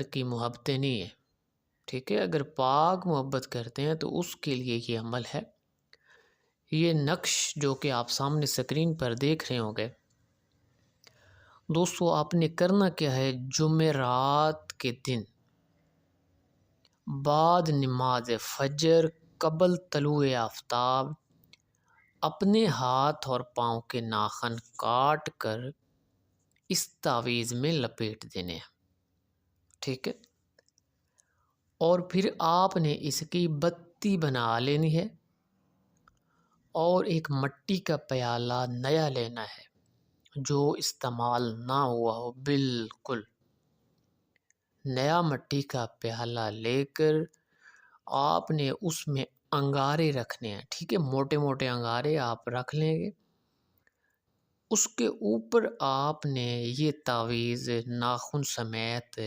کی محبتیں نہیں ہیں، ٹھیک ہے؟ اگر پاک محبت کرتے ہیں تو اس کے لیے یہ عمل ہے۔ یہ نقش جو کہ آپ سامنے سکرین پر دیکھ رہے ہوں گے دوستو، آپ نے کرنا کیا ہے، جمعرات کے دن بعد نماز فجر قبل طلوع آفتاب اپنے ہاتھ اور پاؤں کے ناخن کاٹ کر اس تعویذ میں لپیٹ دینے ہیں، ٹھیک ہے؟ اور پھر آپ نے اس کی بتی بنا لینی ہے اور ایک مٹی کا پیالہ نیا لینا ہے جو استعمال نہ ہوا ہو، بالکل نیا مٹی کا پیالہ لے کر آپ نے اس میں انگارے رکھنے ہیں، ٹھیک ہے؟ موٹے موٹے انگارے آپ رکھ لیں گے۔ اس کے اوپر آپ نے یہ تعویذ ناخن سمیت